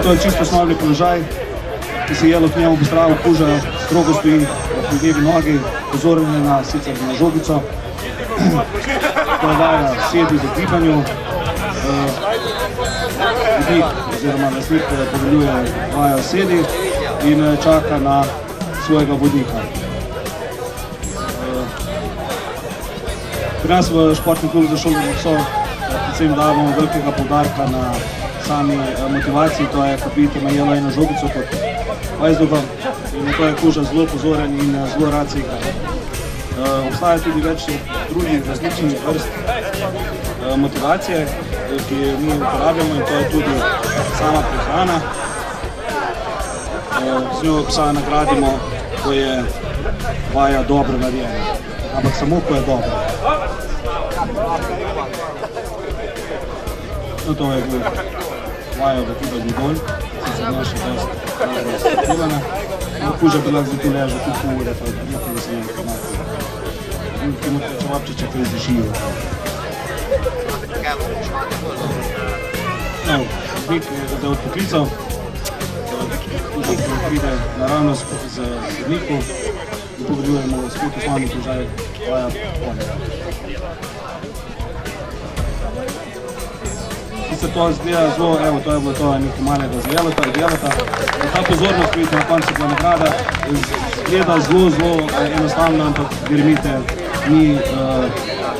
To je čisto osnovni položaj, ki se jelo k njemu postavil, kuža strogo stoji pri levi nogi, pozoren na sicer na žogico. To je vaja sedi v gibanju. Vdik oziroma naslik poveljuje vajo sedi in čaka na svojega vodnika. Pri nas v športnem klubu za šolanje psov predvsem damo velikega poudarka na sami motivaciji, to je, kot vidite, ima jelo eno žogico kot vajzduha in na to je kuža zelo pozoren in zelo rad se igra. Obstaja tudi več drugih različnih vrst motivacije, ki mi uporabljamo, in to je tudi sama prehrana. Z njo psa nagradimo, ko je vaja dobro narejena, ampak samo ko je dobro. No, to je vajo v gibanju dol, sicer naša dost gibana. Kuža bi lahko zato ležal tudi pol ure, pa nekaj da se njim pomati. In ki mu čevapčiča kaj zrežijo. Vdik je od poklical, kuža pride naravnost z sedniku in poveljujemo spet osnovni položaj vaja konja. Sicer to izgleda zelo, evo, to je bilo to nekaj malega zajelota. Ta pozornost, vidite, na koncu bila nagrada, izgleda zelo enostavno, ampak verjemite, ni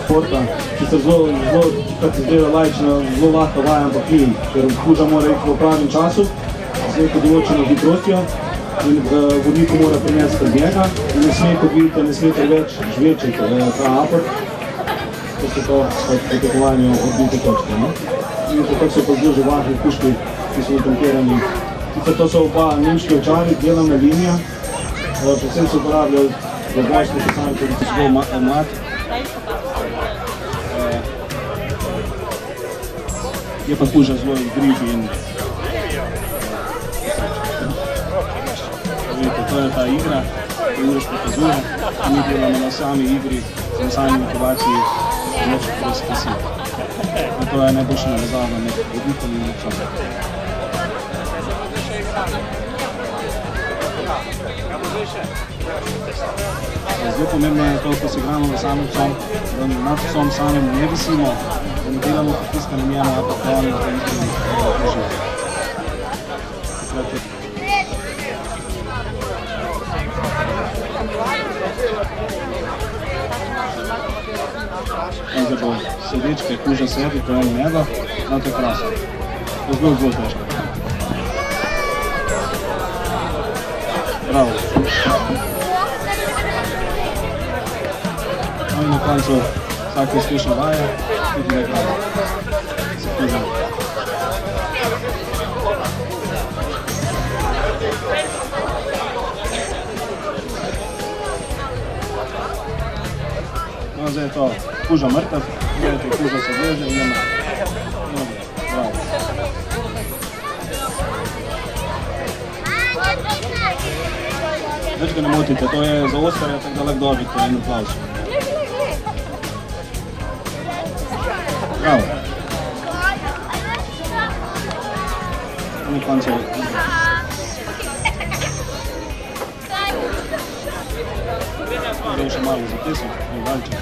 športa. Sicer zelo, kot se izgleda laično, zelo lahko vaja, ampak ni, ker kuža mora iti v pravem času, z neko določeno hitrostjo in vodniku mora prinesti pred njega in ne sme, kot vidite, ne sme preveč žvečiti ta aport, ko se to v tekmovanju odbite točke. Vidite, kako so pa zelo živahni puški, ki so natankirani. Sicer to so oba nemški ovčari, delovna linija. Predvsem se uporabljajo v glasni pisanje, tudi so zelo mlad. Je pa kuža zelo igriv in vidite, to je ta igra, ki Uroš prikazuje. Mi delamo na sami igri, na sami motivaciji, več brez kasi. In to je najboljša navezava med vodnikom in psom. Zelo pomembno je to, ko se igramo v samim psom, da nad psom samim ne visimo, da ne delamo pritiska na njemu, ali pa on na tem igri preživi. In zdaj bo sedečke, kuža sedi, to je njega, no to je krasno. To je zelo težko. Bravo. No in na koncu vsak izkušnja vaje, tudi nagrada. Se kuža. No, zdaj je to kuža mrtev, gledajte, kuža se veže in nema. Bravo. Več ga ne motite, to je za Oskarja, tako da lahko dobite en aplavz. Bravo. Na koncu še malo zapisal, valček.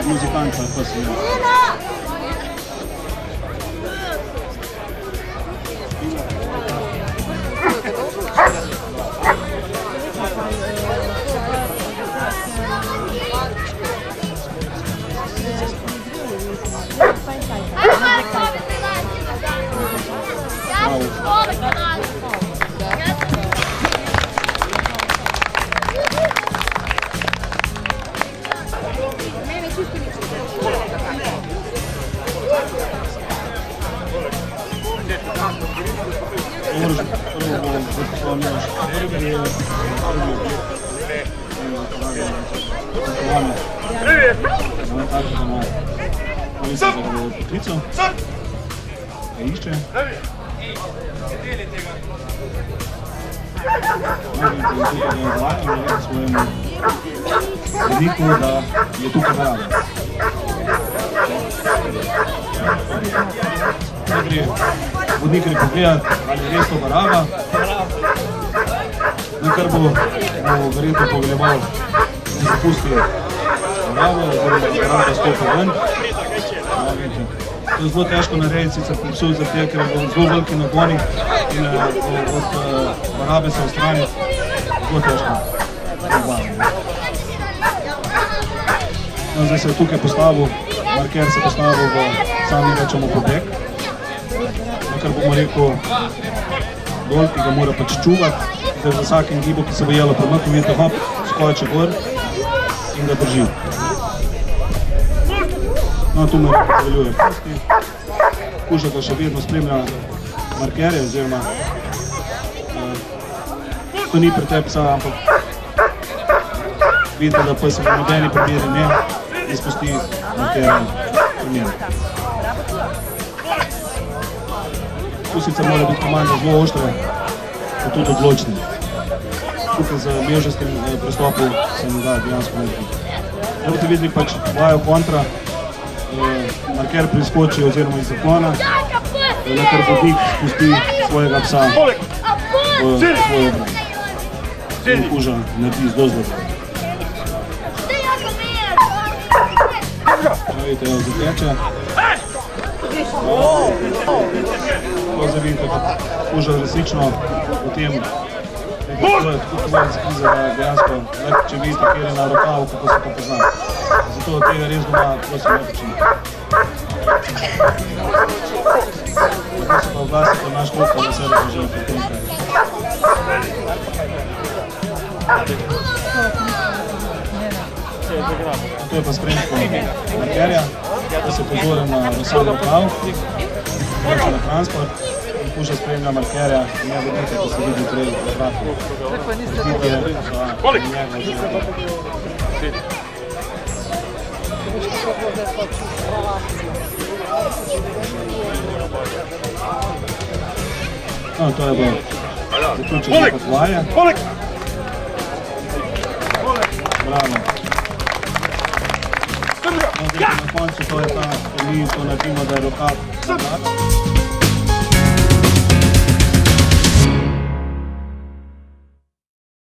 Muzikanta pa se je. Привет! Išče. vodniku, da je tukaj baraba. Vodnik gre pogledat, ali je res to baraba, na kar bo verjetno poveljeval, da zapusti barabo, oziroma da baraba stopi ven. To je zelo težko narediti, sicer pri psu, ker je zelo veliki nagoni in od barabe se odstraniti zelo težko. Zdaj se je tukaj postavil, marker se je postavil v sami rečemo pobeg, kar bomo rekel dol, ki ga mora pač čuvati, da v vsakem gibu, ki se bo jelo premaknil, vidite, hop, skoče gor in ga drži. No, tu mu poveljuje pusti. Kuža ga še vedno spremlja markerje, oziroma to ni pretep psa, ampak vidite, da pa se v nobeni primeri ne izpusti markerje primer. Tu sicer mora biti komanda zelo oštra, pa tudi odločni. Tukaj z mevžastim pristopom se ne da dejansko nekaj. Da boste videli pač vajo kontra, marker priskoči oziroma iz zaklona, na kar vodnik spusti svojega psa v svoj obraz. In kuža naredi zelo zelo. Vidite, evo zateče. To zdaj vidite, kot kuža resnično potem to je tako tvoje skrize, da dejansko, če vidite, kjer je na rokavu, kako se to pozna. Zato tega res doma prosim ne počinite. Tako se pa oglasite naš klub, pa da se razložimo pri tem kaj. To je pa spremstvo markerja, da se pozorim na razsodno prav, vrče na transport in kuža spremlja markerja in ne vodite, ko se vidi prej v vratu. Vodnike za njega živeti. No, to je bilo zaključek potvaje. Bravo. Na koncu to je ta, ko mi to naredimo, da je rokav.